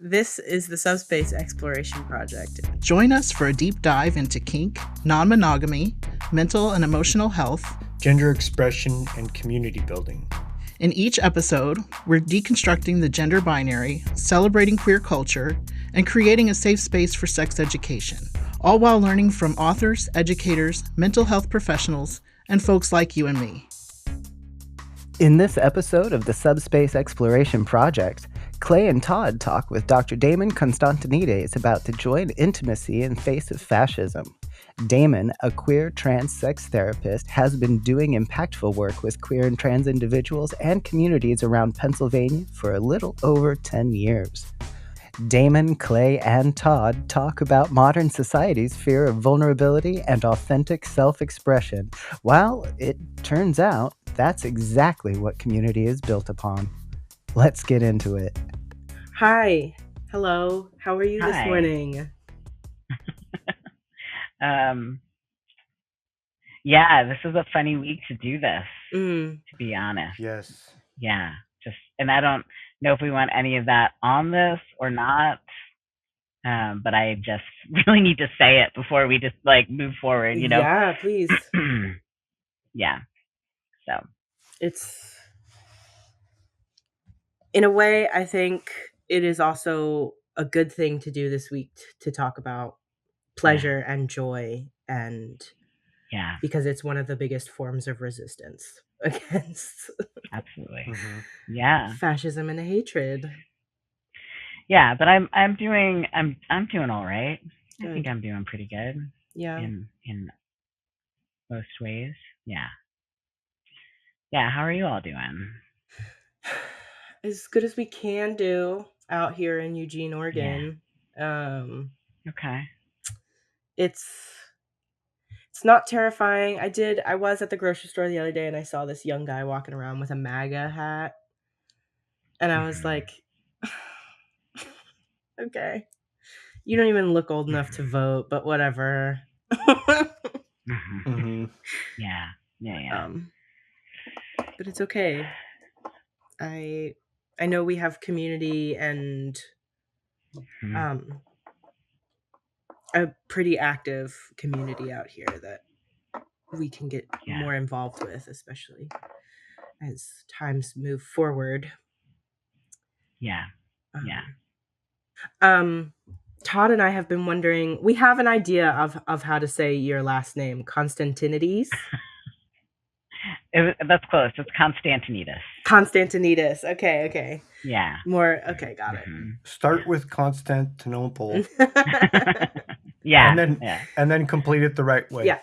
This is the Subspace Exploration Project. Join us for a deep dive into kink, non-monogamy, mental and emotional health, gender expression, and community building. In each episode, we're deconstructing the gender binary, celebrating queer culture, and creating a safe space for sex education, all while learning from authors, educators, mental health professionals, and folks like you and me. In this episode of the Subspace Exploration Project, Clay and Todd talk with Dr. Damon Constantinides about the joy and intimacy in face of fascism. Damon, a queer trans sex therapist, has been doing impactful work with queer and trans individuals and communities around Pennsylvania for a little over 10 years. Damon, Clay, and Todd talk about modern society's fear of vulnerability and authentic self-expression. Well, it turns out that's exactly what community is built upon. Let's get into it. Hi. Hello. How are you this morning? Yeah, this is a funny week to do this, to be honest. Yes. Yeah, and I don't know if we want any of that on this or not, but I just really need to say it before we just move forward, you know? Yeah, please. Yeah, so. It's, in a way, I think it is also a good thing to do this week to talk about pleasure and joy, and because it's one of the biggest forms of resistance against absolutely fascism and hatred. Yeah, but I'm doing all right. Good. I think I'm doing pretty good. Yeah. In most ways. Yeah. Yeah, how are you all doing? As good as we can do out here in Eugene, Oregon. Yeah. Okay. It's not terrifying. I was at the grocery store the other day and I saw this young guy walking around with a MAGA hat. And I was like, okay, you don't even look old enough to vote, but whatever. Yeah. But it's okay. I know we have community and a pretty active community out here that we can get more involved with, especially as times move forward. Todd and I have been wondering, we have an idea of how to say your last name, Constantinides. That's close. It's Constantinides. Constantinides. Okay. Yeah. More. Okay, got it. Start with Constantinople. Yeah. And then complete it the right way. Yeah.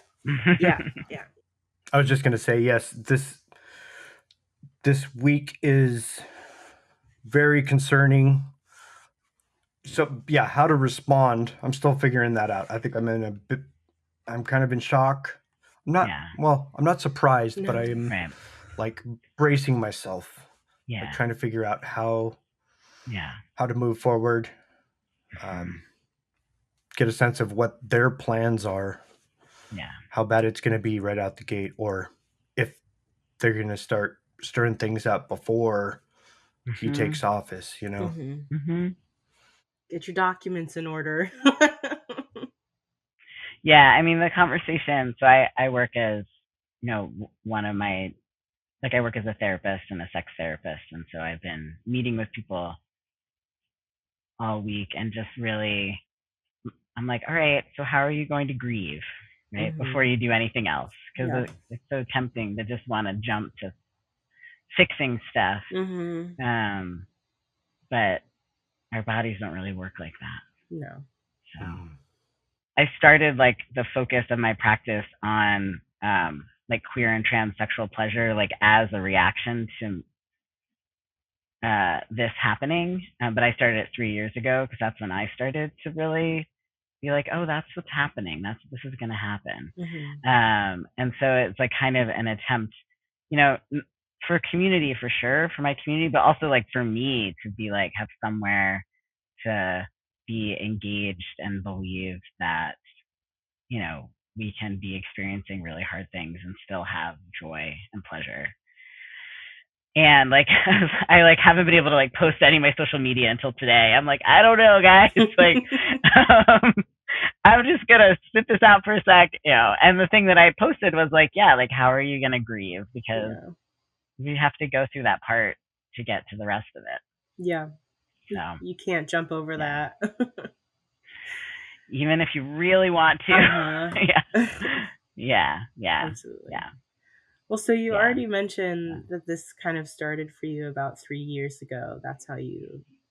I was just going to say, yes, this week is very concerning. So, yeah, how to respond. I'm still figuring that out. I think I'm kind of in shock. I'm not surprised, but I am bracing myself. Yeah. Trying to figure out how to move forward. Get a sense of what their plans are. Yeah. How bad it's going to be right out the gate, or if they're going to start stirring things up before he takes office, you know? Get your documents in order. Yeah, I mean, the conversation, so I work as, I work as a therapist and a sex therapist, and so I've been meeting with people all week and just really, I'm like, all right, so how are you going to grieve, right, before you do anything else? Because it's so tempting to just want to jump to fixing stuff, but our bodies don't really work like that. No. So I started the focus of my practice on queer and transsexual pleasure, as a reaction to this happening. But I started it 3 years ago because that's when I started to really be like, oh, that's what's happening. This is going to happen. And so it's kind of an attempt, for community, for sure, for my community, but also for me to be have somewhere to be engaged and believe that, we can be experiencing really hard things and still have joy and pleasure. And like I like haven't been able to like post any of my social media until today. I'm like, I don't know, guys. Like I'm just gonna sit this out for a sec, you know. And the thing that I posted was like, yeah, like how are you gonna grieve? Because you have to go through that part to get to the rest of it. Yeah. So you can't jump over that. Even if you really want to. Yeah. Absolutely. Yeah. Well, so you already mentioned that this kind of started for you about 3 years ago. That's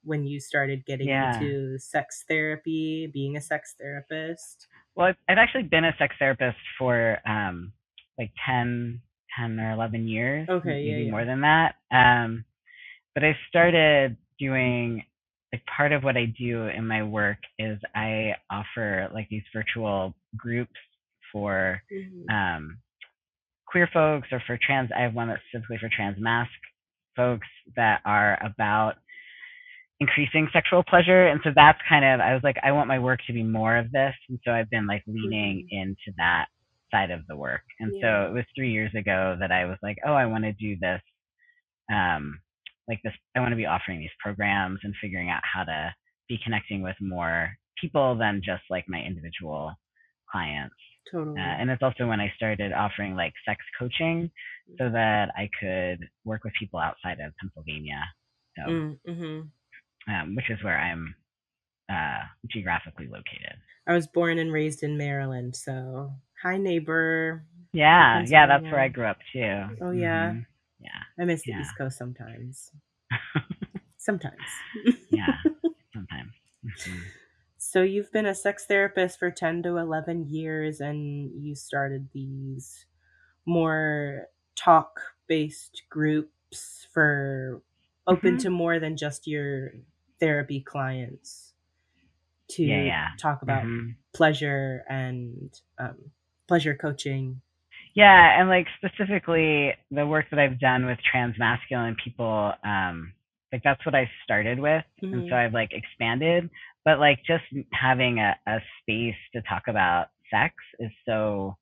when you started getting into sex therapy, being a sex therapist. Well, I've actually been a sex therapist for like 10 or 11 years, maybe more than that. But I started doing, like, part of what I do in my work is I offer like these virtual groups for queer folks or for trans. I have one that's specifically for trans masc folks that are about increasing sexual pleasure. And so that's kind of, I was like, I want my work to be more of this. And so I've been like leaning into that side of the work. And so it was 3 years ago that I was like, oh, I want to do this. Like this, I want to be offering these programs and figuring out how to be connecting with more people than just like my individual clients. Totally. And it's also when I started offering like sex coaching so that I could work with people outside of Pennsylvania. So, which is where I'm geographically located. I was born and raised in Maryland, so hi neighbor. Yeah, that's where I grew up too. Oh yeah. I miss the East Coast sometimes. Sometimes. Sometimes. So you've been a sex therapist for 10 to 11 years, and you started these more talk-based groups for open to more than just your therapy clients to talk about pleasure and pleasure coaching. Yeah, and like specifically the work that I've done with transmasculine people, like that's what I started with, and so I've like expanded. But like just having a space to talk about sex is so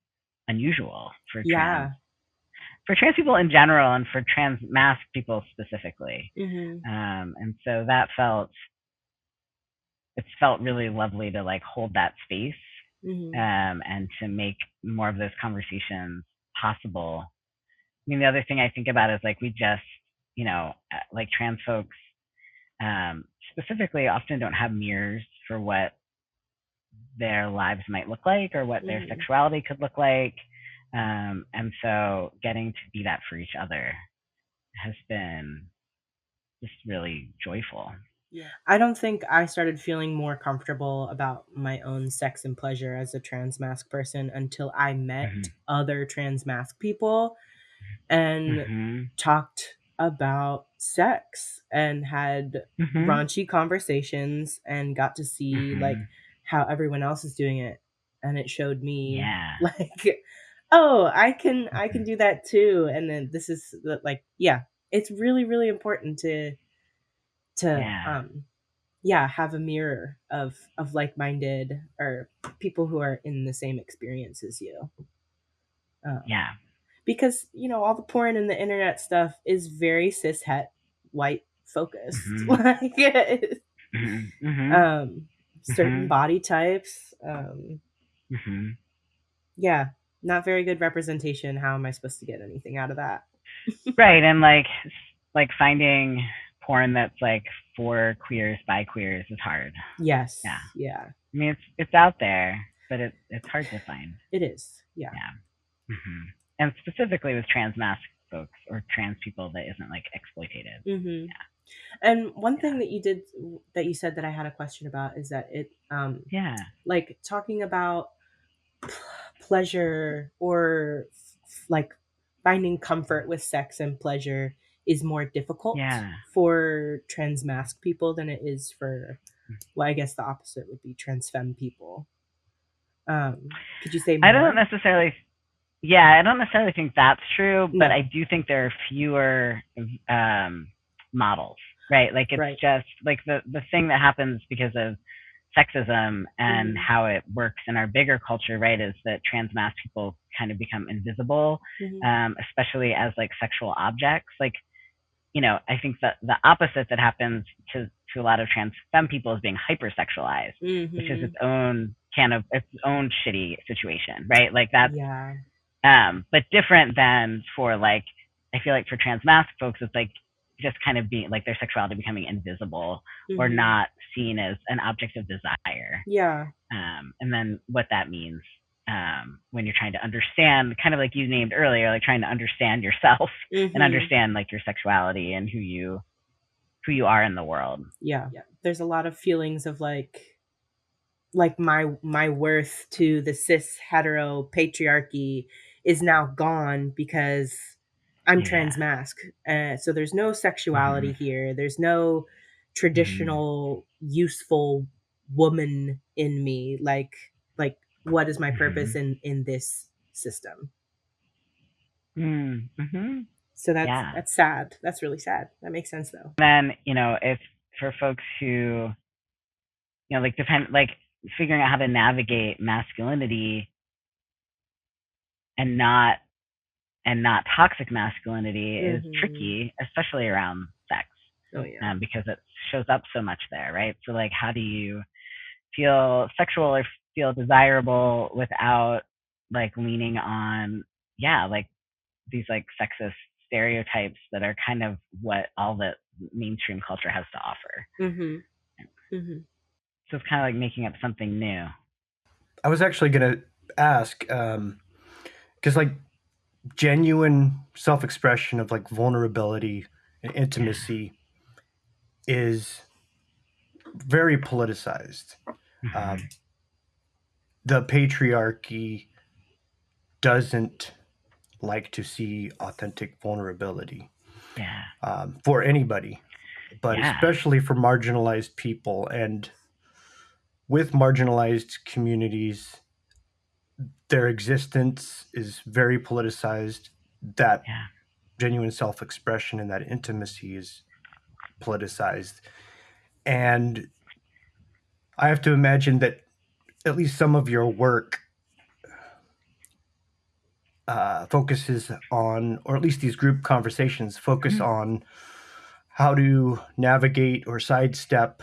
unusual for trans people in general and for trans masc people specifically. And so that felt really lovely to like hold that space. And to make more of those conversations possible. I mean, the other thing I think about is like we just, you know, like trans folks specifically often don't have mirrors for what their lives might look like or what their sexuality could look like. And so getting to be that for each other has been just really joyful. Yeah. I don't think I started feeling more comfortable about my own sex and pleasure as a trans masc person until I met other trans masc people and talked about sex and had raunchy conversations and got to see like how everyone else is doing it. And it showed me like, oh, I can do that too. And then this is like, it's really, really important to have a mirror of like-minded or people who are in the same experience as you. Because, you know, all the porn and the internet stuff is very cis-het white focused. Like certain body types. Yeah, not very good representation. How am I supposed to get anything out of that? Right, and like finding porn that's like for queers by queers is hard. Yes. Yeah. I mean, it's out there, but it's hard to find. It is. Yeah. And specifically with trans masc folks or trans people that isn't like exploitative. And one thing that you did that you said that I had a question about is that it like talking about pleasure or like finding comfort with sex and pleasure is more difficult for trans masc people than it is for, well, I guess the opposite would be trans femme people. Could you say more? I don't necessarily think that's true, but I do think there are fewer models, right? Like it's just like the thing that happens because of sexism and how it works in our bigger culture, right, is that trans masc people kind of become invisible, especially as like sexual objects. Like I think that the opposite that happens to a lot of trans femme people is being hypersexualized, which is its own shitty situation, right? Like that's but different than for like, I feel like for trans masc folks, it's like just kind of being like their sexuality becoming invisible or not seen as an object of desire. And then what that means when you're trying to understand, kind of like you named earlier, like trying to understand yourself and understand like your sexuality and who you are in the world. There's a lot of feelings of like my worth to the cis hetero patriarchy is now gone because I'm trans masc. So there's no sexuality here. There's no traditional useful woman in me. Like what is my purpose in this system? So that's sad. That's really sad. That makes sense though. Then, if for folks who, like figuring out how to navigate masculinity and not toxic masculinity is tricky, especially around sex. Because it shows up so much there, right? So like, how do you feel sexual or feel desirable without like leaning on like these like sexist stereotypes that are kind of what all the mainstream culture has to offer. So it's kind of like making up something new. I was actually going to ask, because like genuine self-expression of like vulnerability and intimacy is very politicized. The patriarchy doesn't like to see authentic vulnerability for anybody, but especially for marginalized people. And with marginalized communities, their existence is very politicized. That genuine self-expression and that intimacy is politicized. And I have to imagine that at least some of your work focuses on, or at least these group conversations focus on how to navigate or sidestep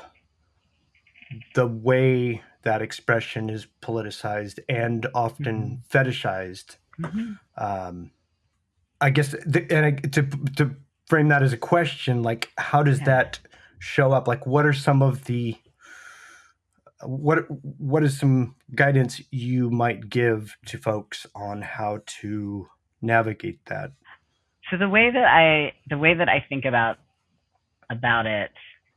the way that expression is politicized and often fetishized. I guess, to frame that as a question, like, how does that show up? Like, what are some of the, what is some guidance you might give to folks on how to navigate that? So the way that I think about it,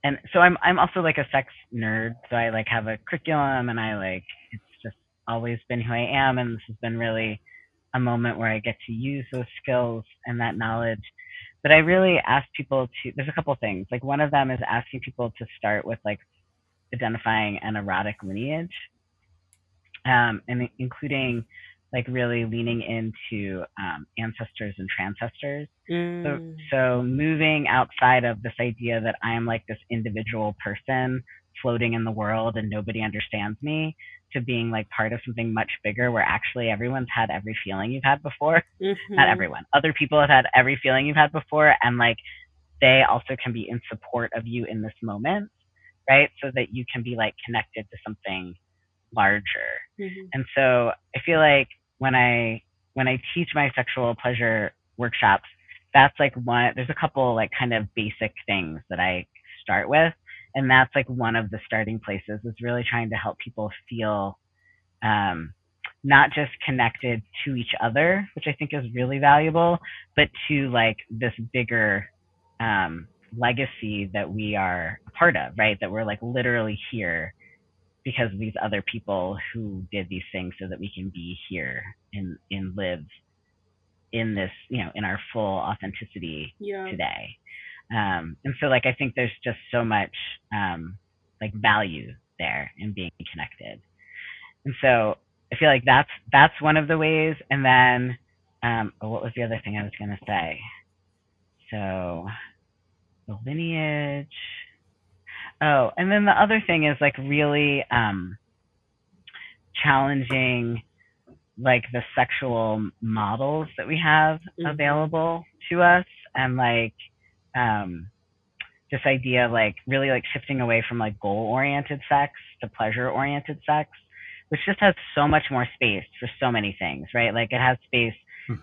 and so I'm also like a sex nerd, so I like have a curriculum, and I like, it's just always been who I am, and this has been really a moment where I get to use those skills and that knowledge. But I really ask people to, there's a couple things. Like one of them is asking people to start with like identifying an erotic lineage, and including like really leaning into ancestors and transcestors. So moving outside of this idea that I am like this individual person floating in the world and nobody understands me, to being like part of something much bigger where actually everyone's had every feeling you've had before. Not everyone. Other people have had every feeling you've had before, and like they also can be in support of you in this moment, right? So that you can be like connected to something larger. And so I feel like when I teach my sexual pleasure workshops, that's like one, there's a couple like kind of basic things that I start with. And that's like one of the starting places, is really trying to help people feel not just connected to each other, which I think is really valuable, but to like this bigger legacy that we are a part of, right? That we're like literally here because of these other people who did these things so that we can be here and live in this, in our full authenticity today. And so like, I think there's just so much like value there in being connected. And so I feel like that's one of the ways. And then what was the other thing I was going to say? So the lineage. Oh, and then the other thing is like really challenging like the sexual models that we have available to us, and like this idea of like really like shifting away from like goal oriented sex to pleasure oriented sex, which just has so much more space for so many things, right? Like it has space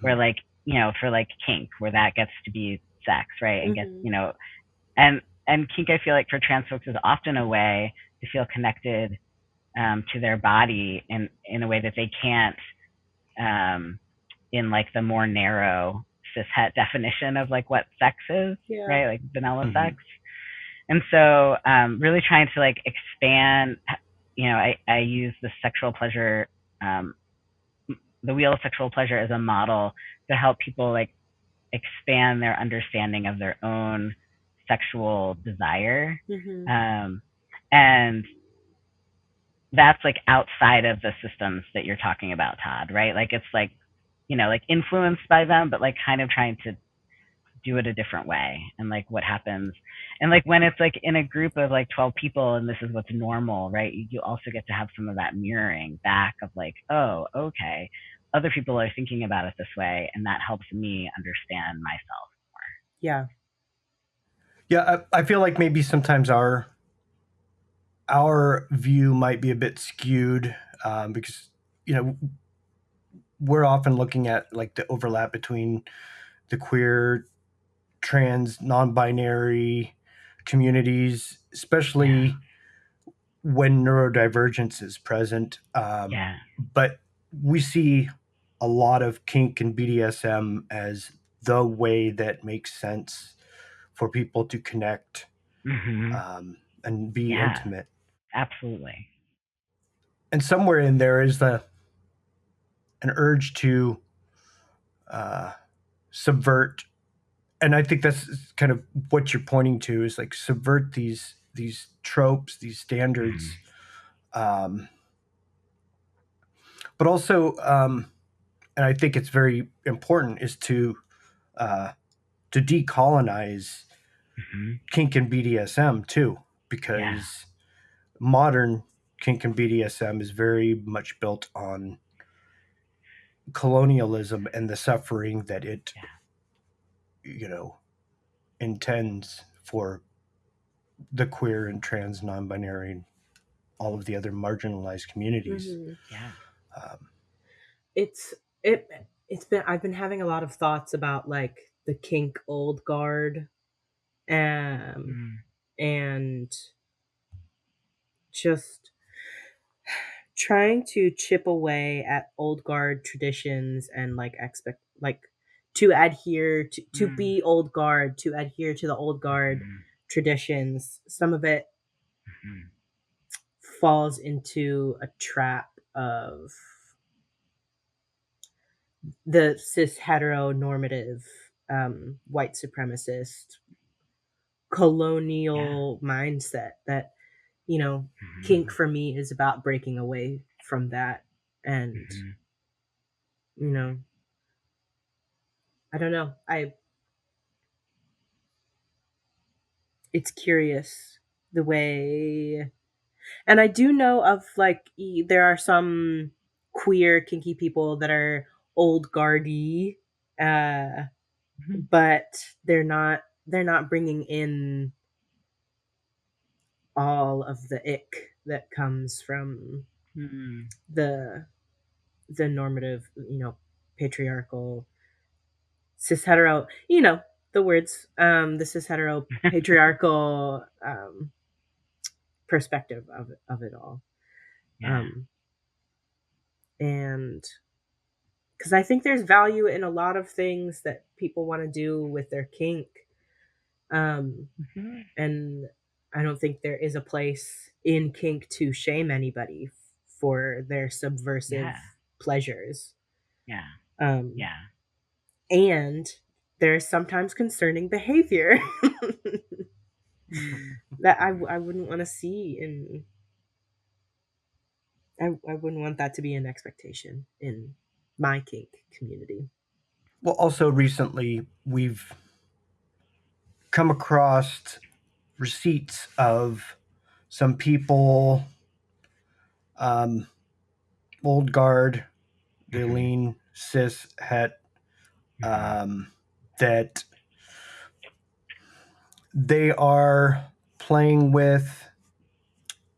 where like, you know, for like kink, where that gets to be sex, right? And gets, you know, and kink, I feel like for trans folks is often a way to feel connected to their body in a way that they can't in like the more narrow cishet definition of like what sex is, right? Like vanilla sex. And so really trying to like expand, you know, I use the sexual pleasure, the wheel of sexual pleasure as a model to help people like expand their understanding of their own sexual desire. And that's like outside of the systems that you're talking about, Todd, right? Like it's like, you know, like influenced by them, but like kind of trying to do it a different way. And like what happens, and like when it's like in a group of like 12 people and this is what's normal, right? You also get to have some of that mirroring back of like, oh, okay, other people are thinking about it this way, and that helps me understand myself more. Yeah, I feel like maybe sometimes our view might be a bit skewed because, you know, we're often looking at like the overlap between the queer, trans, non-binary communities, especially when neurodivergence is present. But we see a lot of kink and BDSM as the way that makes sense for people to connect and be intimate. Absolutely. And somewhere in there is an urge to subvert, and I think that's kind of what you're pointing to, is like subvert these tropes, these standards, but also, and I think it's very important, is to decolonize kink and BDSM too, because modern kink and BDSM is very much built on colonialism and the suffering that it, you know, intends for the queer and trans, non-binary, and all of the other marginalized communities. It's been, I've been having a lot of thoughts about like the kink old guard, and just trying to chip away at old guard traditions and like to adhere to be old guard, to adhere to the old guard traditions. Some of it falls into a trap of the cis heteronormative white supremacist colonial mindset that, you know, kink for me is about breaking away from that. And you know, I don't know, it's curious the way, and I do know of like there are some queer kinky people that are old guardy, but they're not bringing in all of the ick that comes from the normative, you know, patriarchal cis hetero, you know, the words, the cis hetero patriarchal perspective of it all. And because I think there's value in a lot of things that people want to do with their kink, and I don't think there is a place in kink to shame anybody for their subversive pleasures. And there's sometimes concerning behavior that I wouldn't want to see in. I wouldn't want that to be an expectation in my kink community. Well, also recently we've come across receipts of some people, old guard, they lean cis het, that they are playing with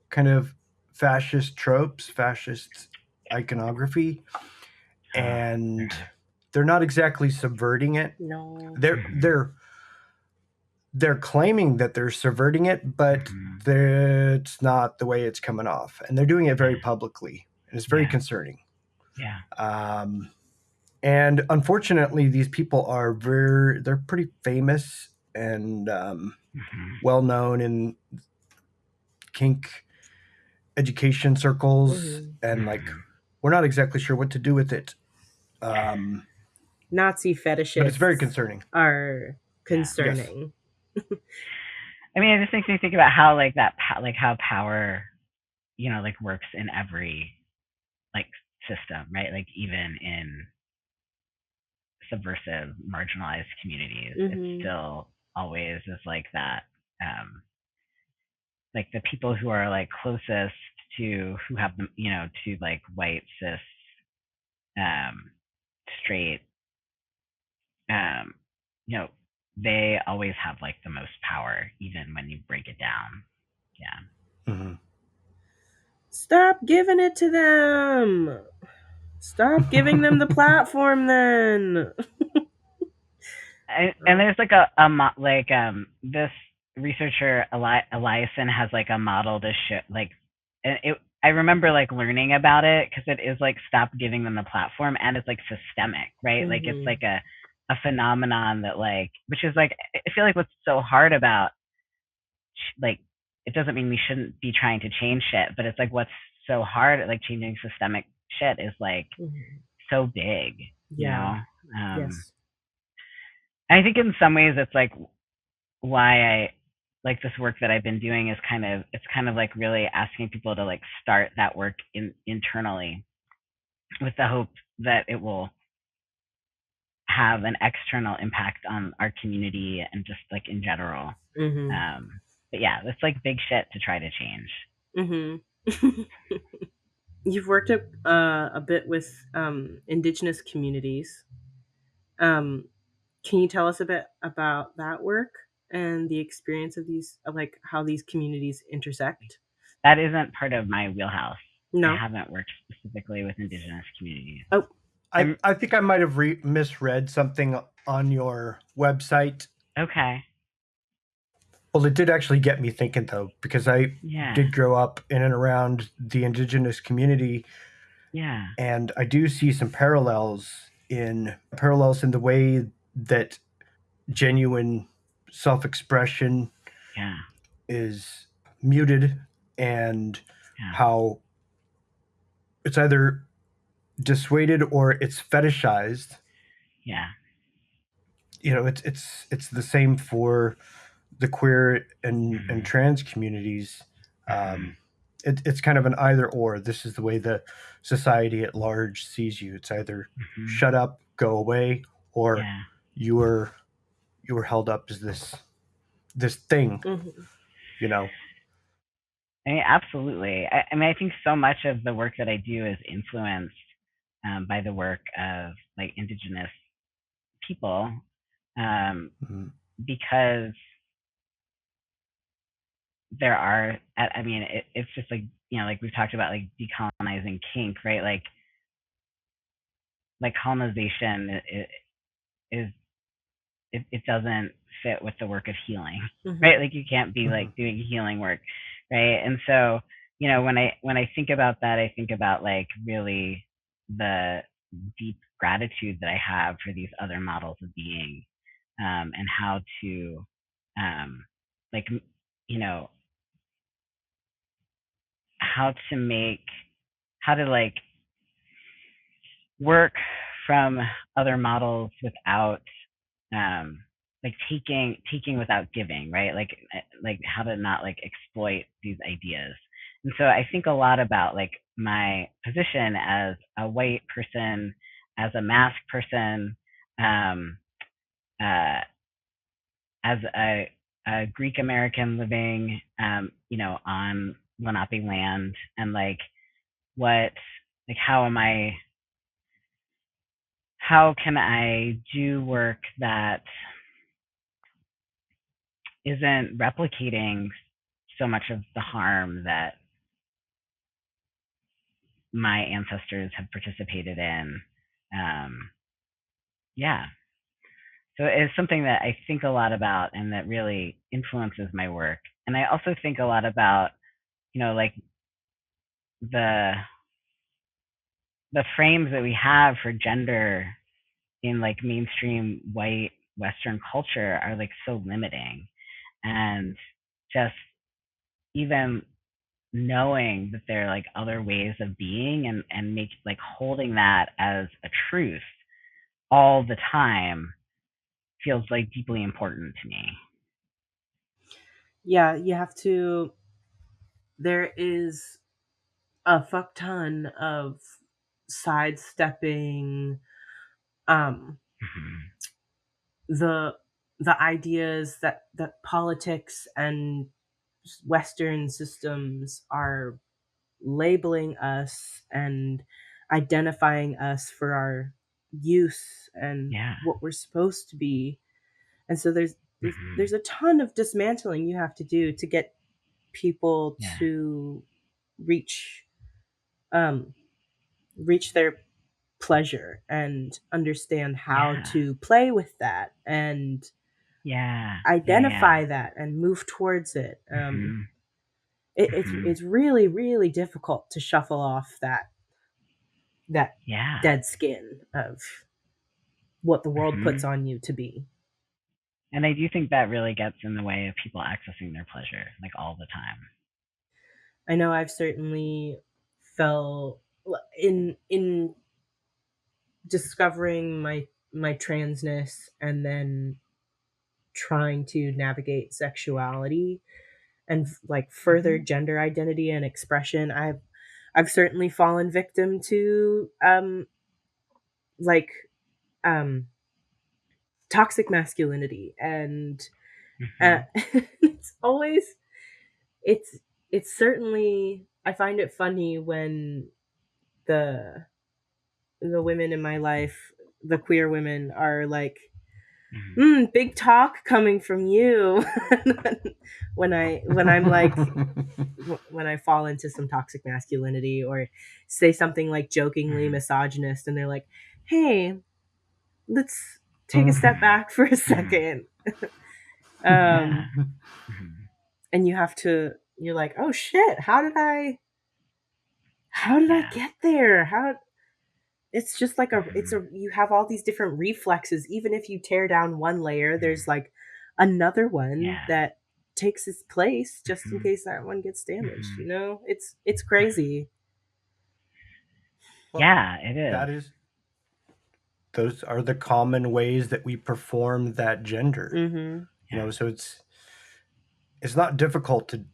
kind of fascist tropes, fascist iconography, and they're not exactly subverting it. No. They're claiming that they're subverting it, but it's not the way it's coming off, and they're doing it very publicly, and it's very concerning. And unfortunately, these people are they're pretty famous and well known in kink education circles, and like we're not exactly sure what to do with it. Nazi fetishists, but it's very concerning. Are concerning. Yes. I mean, it just makes me think about how like that, like how power, you know, like works in every like system, right? Like even in subversive, marginalized communities, it still always is like that. Like the people who are like closest to who have them, you know, to like white cis, straight, you know, they always have like the most power, even when you break it down. Yeah. Mm-hmm. Stop giving it to them. Stop giving them the platform then. And there's like this researcher Eliason has like a model to show like, and I remember like learning about it because it is like stop giving them the platform, and it's like systemic, right? Like it's like a phenomenon that like, which is like, I feel like what's so hard about like, it doesn't mean we shouldn't be trying to change shit, but it's like what's so hard at like changing systemic shit is like so big, you know? Yes. I think in some ways it's like why I like this work that I've been doing is it's kind of like really asking people to like start that work internally with the hope that it will have an external impact on our community and just like in general. But yeah, it's like big shit to try to change. You've worked a bit with Indigenous communities. Can you tell us a bit about that work and the experience of these, like how these communities intersect? That isn't part of my wheelhouse. No, I haven't worked specifically with Indigenous communities. Oh, I think I might have misread something on your website. Okay. Well, it did actually get me thinking, though, because I did grow up in and around the Indigenous community. Yeah. And I do see some parallels in the way that genuine self-expression is muted, and how it's either dissuaded or it's fetishized. Yeah. You know, it's the same for the queer and trans communities. It's kind of an either or. This is the way the society at large sees you. It's either shut up, go away, or you were held up as this thing. You know. I mean, absolutely. I mean, I think so much of the work that I do is influenced by the work of like Indigenous people, because there are, I mean, it's just like, you know, like we've talked about like decolonizing kink, right? Like colonization it doesn't fit with the work of healing, right? Like you can't be like doing healing work, right? And so, you know, when I think about that, I think about like really the deep gratitude that I have for these other models of being, and how to, like, you know, how to like work from other models without like taking without giving, right? Like how to not like exploit these ideas. And so I think a lot about like my position as a white person, as a masked person, uh, as a Greek American living, you know, on Lenape land, and like how can I do work that isn't replicating so much of the harm that my ancestors have participated in. Yeah. So it's something that I think a lot about and that really influences my work. And I also think a lot about, like the frames that we have for gender in like mainstream white Western culture are like so limiting. And just even knowing that there are like other ways of being and make like holding that as a truth all the time feels like deeply important to me. Yeah, you have to. There is a fuck ton of sidestepping Mm-hmm. the ideas that politics and Western systems are labeling us and identifying us for our use and Yeah. what we're supposed to be. And so Mm-hmm. there's a ton of dismantling you have to do to get people Yeah. to reach um reach their pleasure and understand how Yeah. to play with that and Yeah. Yeah. Yeah. identify that and move towards it. Mm-hmm. Mm-hmm. It's really really difficult to shuffle off that Yeah. dead skin of what the world Mm-hmm. puts on you to be. And I do think that really gets in the way of people accessing their pleasure like all the time. I know I've certainly felt in discovering my transness and then trying to navigate sexuality and like further gender identity and expression. I've certainly fallen victim to like um toxic masculinity and Mm-hmm. it's always it's it's certainly, I find it funny when the women in my life, the queer women, are like, Mm-hmm. big talk coming from you. When I'm like, when I fall into some toxic masculinity or say something like jokingly Mm-hmm. misogynist, and they're like, hey, let's take a step back for a Mm-hmm. second. Yeah. um Mm-hmm. and you're like, oh shit, how did I Yeah. get there? How It's just like Mm-hmm. you have all these different reflexes. Even if you tear down one layer, there's like another one Yeah. that takes its place just in Mm-hmm. case that one gets damaged, Mm-hmm. it's crazy. Well, Yeah, it is. that is those are the common ways that we perform that gender. Mhm. Yeah. So it's not difficult to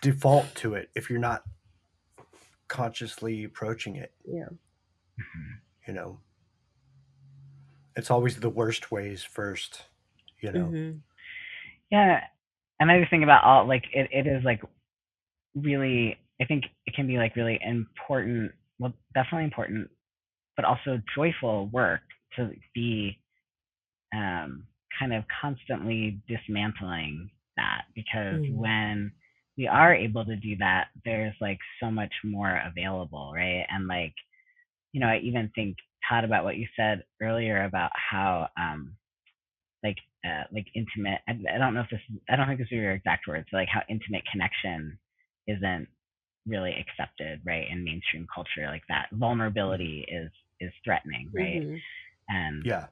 default to it if you're not consciously approaching it. Yeah. Mm-hmm. You know, it's always the worst ways first. Mhm. Yeah. And I just think about all like it is like really I think it can be like really important, well definitely important, but also joyful work to be um, kind of constantly dismantling that because Mhm. when we are able to do that, there's like so much more available, right? And like, I even think Todd about what you said earlier about how like like intimate. I don't know if this. I don't think this are your exact words. Like how intimate connection isn't really accepted, right? In mainstream culture, like that Mm-hmm. vulnerability is threatening, right? Mhm. And Yeah.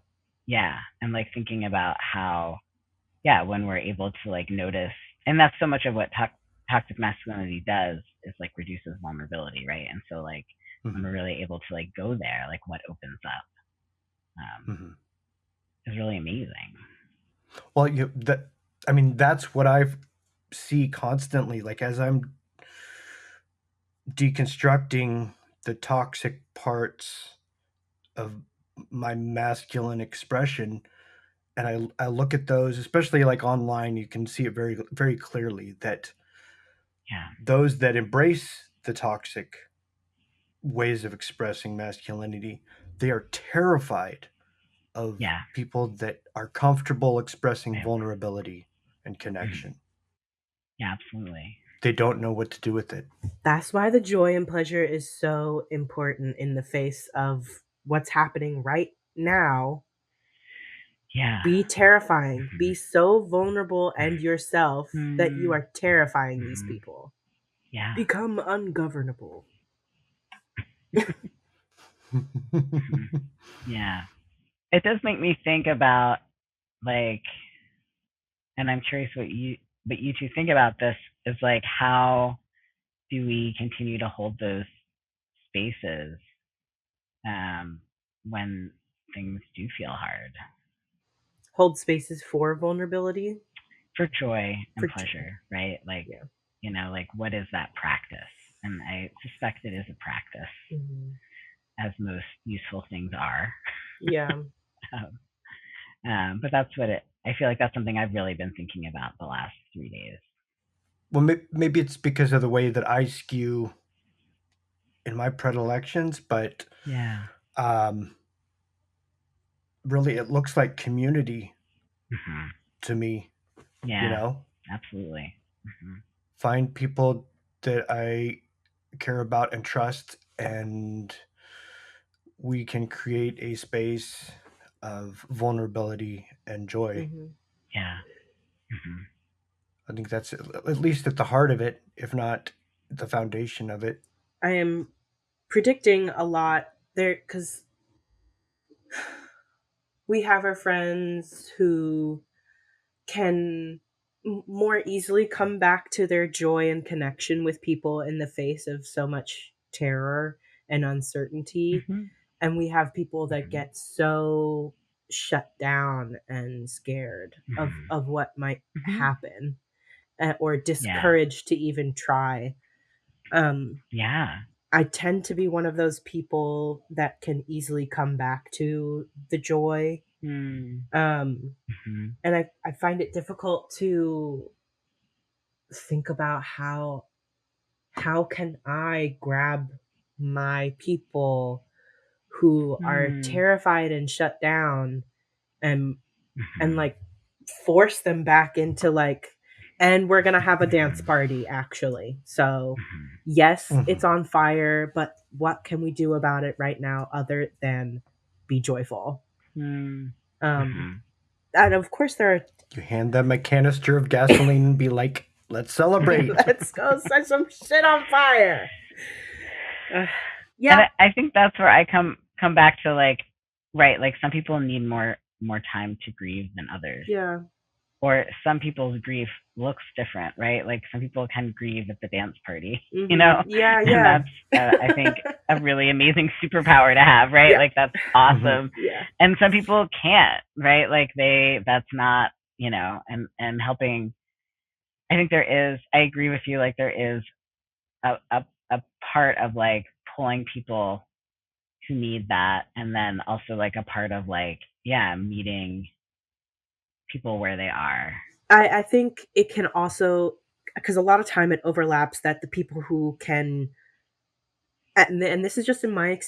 yeah, and like thinking about how yeah, when we're able to like notice, and that's so much of what toxic masculinity does is like reduces vulnerability, right? And so like when Mm-hmm. we're really able to like go there, like what opens up Mm-hmm. is really amazing. Well, that's what I see constantly. Like as I'm deconstructing the toxic parts of my masculine expression, and I look at those, especially like online, you can see it very very clearly that Yeah, those that embrace the toxic ways of expressing masculinity, they are terrified of yeah, people that are comfortable expressing I- vulnerability and connection. Yeah, absolutely. They don't know what to do with it. That's why the joy and pleasure is so important in the face of what's happening right now. Yeah. Be terrifying. Be so vulnerable and yourself that you are terrifying these people. Yeah. Become ungovernable. Yeah. It does make me think about, like, and I'm curious what you two think about this, is like, how do we continue to hold those spaces when things do feel hard? Hold spaces for vulnerability, for joy and for pleasure, right? Like, like, what is that practice? And I suspect it is a practice, as most useful things are. Yeah. But that's what I feel like that's something I've really been thinking about the last 3 days. Well, maybe it's because of the way that I skew in my predilections, but really it looks like community to me. Yeah, absolutely. Find people that I care about and trust, and we can create a space of vulnerability and joy. Yeah. I think that's at least at the heart of it, if not the foundation of it. I am predicting a lot there because we have our friends who can more easily come back to their joy and connection with people in the face of so much terror and uncertainty. And we have people that get so shut down and scared of what might happen, or discouraged to even try. I tend to be one of those people that can easily come back to the joy. And I find it difficult to think about how can I grab my people who are terrified and shut down and like force them back into like, and we're gonna have a dance party actually. So yes, it's on fire, but what can we do about it right now other than be joyful? And of course there are, you hand them a canister of gasoline and be like, let's celebrate. Let's go set some shit on fire. And I think that's where I come back to, like, right, like, some people need more time to grieve than others. Yeah. Or some people's grief looks different, right? Like, some people can grieve at the dance party, Yeah, and that's I think a really amazing superpower to have, right? Yeah. Like, that's awesome. Yeah. And some people can't, right? Like, that's not, and helping. I think there is, I agree with you, like, there is a part of, like, pulling people who need that, and then also, like, a part of, like, meeting people where they are. I think it can also, because a lot of time it overlaps that the people who can, and this is just in my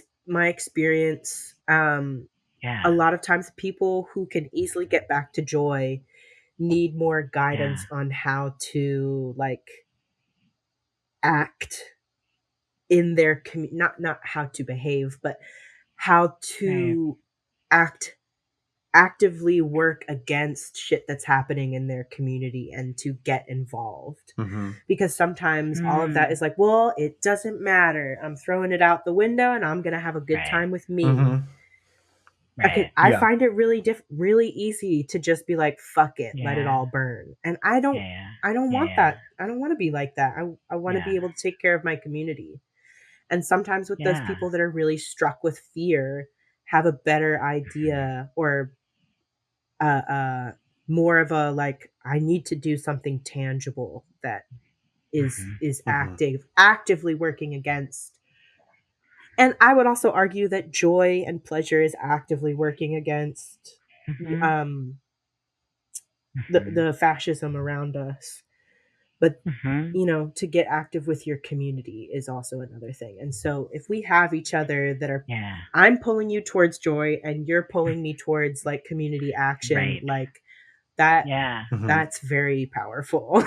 experience, a lot of times people who can easily get back to joy need more guidance on how to, like, act in their not how to behave, but how to actively work against shit that's happening in their community and to get involved. Because sometimes all of that is like, well, it doesn't matter, I'm throwing it out the window and I'm gonna have a good time with me. I find it really easy to just be like, fuck it, let it all burn. And I don't want that. I don't want to be like that. I want to be able to take care of my community. And sometimes with those people that are really struck with fear have a better idea, or more of a, like, I need to do something tangible that is actively working against. And I would also argue that joy and pleasure is actively working against the fascism around us. But to get active with your community is also another thing. And so if we have each other that are, I'm pulling you towards joy and you're pulling me towards, like, community action, like, That's very powerful.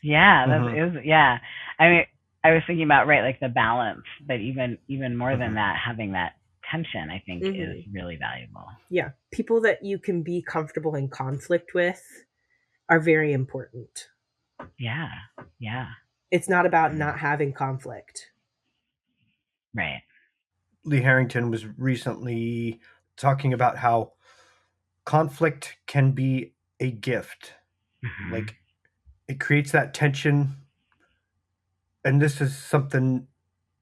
Yeah, I mean, I was thinking about like the balance, but even more than that, having that tension, I think, is really valuable. Yeah, people that you can be comfortable in conflict with are very important. Yeah. It's not about not having conflict. Right. Lee Harrington was recently talking about how conflict can be a gift. Like, it creates that tension. And this is something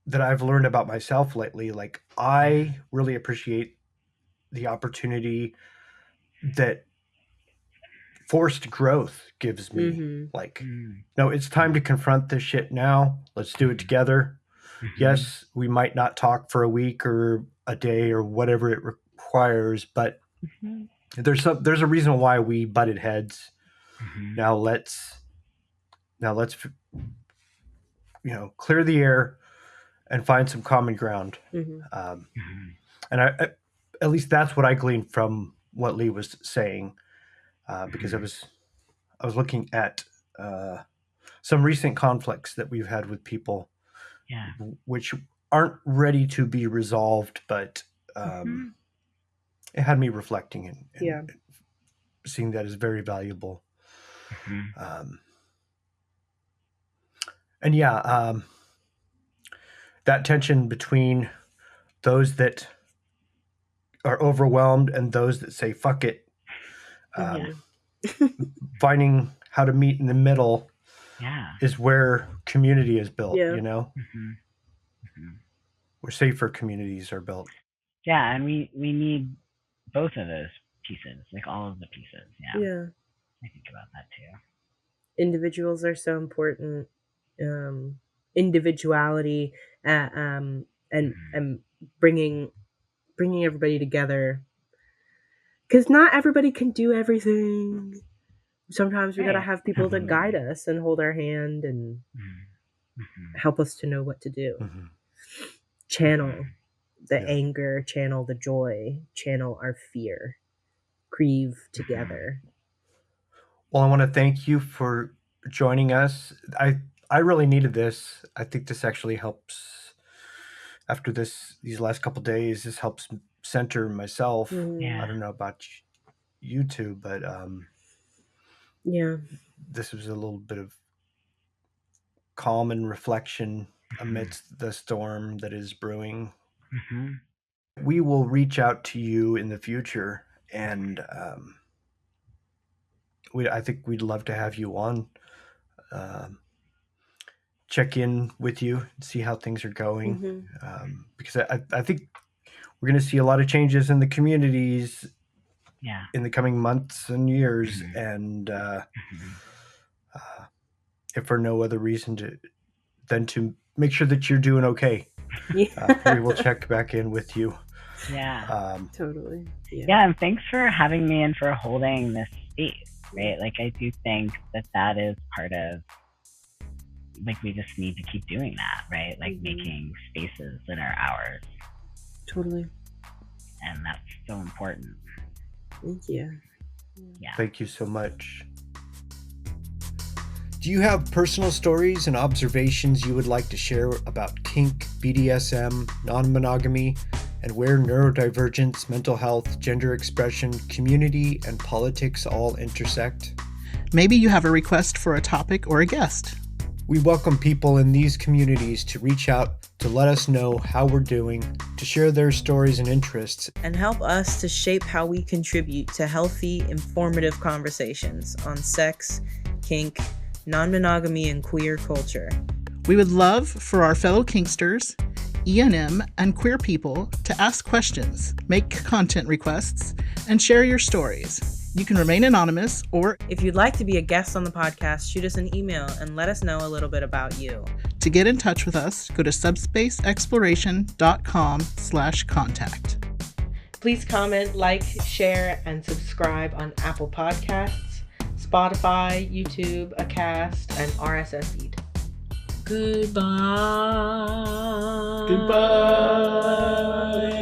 that I've learned about myself lately. Like, I really appreciate the opportunity that forced growth gives me. Like, no, it's time to confront this shit now. Let's do it together. Yes, we might not talk for a week or a day or whatever it requires, but there's a reason why we butted heads. Now let's clear the air and find some common ground. And I at least that's what I gleaned from what Lee was saying, because I was looking at some recent conflicts that we've had with people, which aren't ready to be resolved, but it had me reflecting and seeing that as very valuable. That tension between those that are overwhelmed and those that say fuck it, finding how to meet in the middle is where community is built. Where safer communities are built. And we need both of those pieces, like all of the pieces. I think about that too. Individuals are so important. Individuality and bringing everybody together, because not everybody can do everything. Sometimes we gotta have people to guide us and hold our hand and help us to know what to do. Channel the anger, channel the joy, channel our fear, grieve together. Well, I want to thank you for joining us. I really needed this. I think this actually helps. After these last couple of days, this helps center myself. I don't know about you two, but this was a little bit of calm and reflection amidst the storm that is brewing. We will reach out to you in the future, and I think we'd love to have you on, check in with you and see how things are going, because I think we're going to see a lot of changes in the communities in the coming months and years, and if for no other reason than to make sure that you're doing okay. We will check back in with you. Totally. And thanks for having me and for holding this space, right? Like, I do think that is part of, like, we just need to keep doing that, right? Like, making spaces that are ours. Totally. And that's so important. Thank you. Thank you so much. Do you have personal stories and observations you would like to share about kink, BDSM, non-monogamy, and where neurodivergence, mental health, gender expression, community, and politics all intersect? Maybe you have a request for a topic or a guest. We welcome people in these communities to reach out to let us know how we're doing, to share their stories and interests, and help us to shape how we contribute to healthy, informative conversations on sex, kink, non-monogamy, and queer culture. We would love for our fellow kinksters, E&M, and queer people to ask questions, make content requests, and share your stories. You can remain anonymous, or if you'd like to be a guest on the podcast, shoot us an email and let us know a little bit about you. To get in touch with us, go to subspaceexploration.com/contact. Please comment, like, share, and subscribe on Apple Podcasts, Spotify, YouTube, Acast, and RSS feed. Goodbye. Goodbye.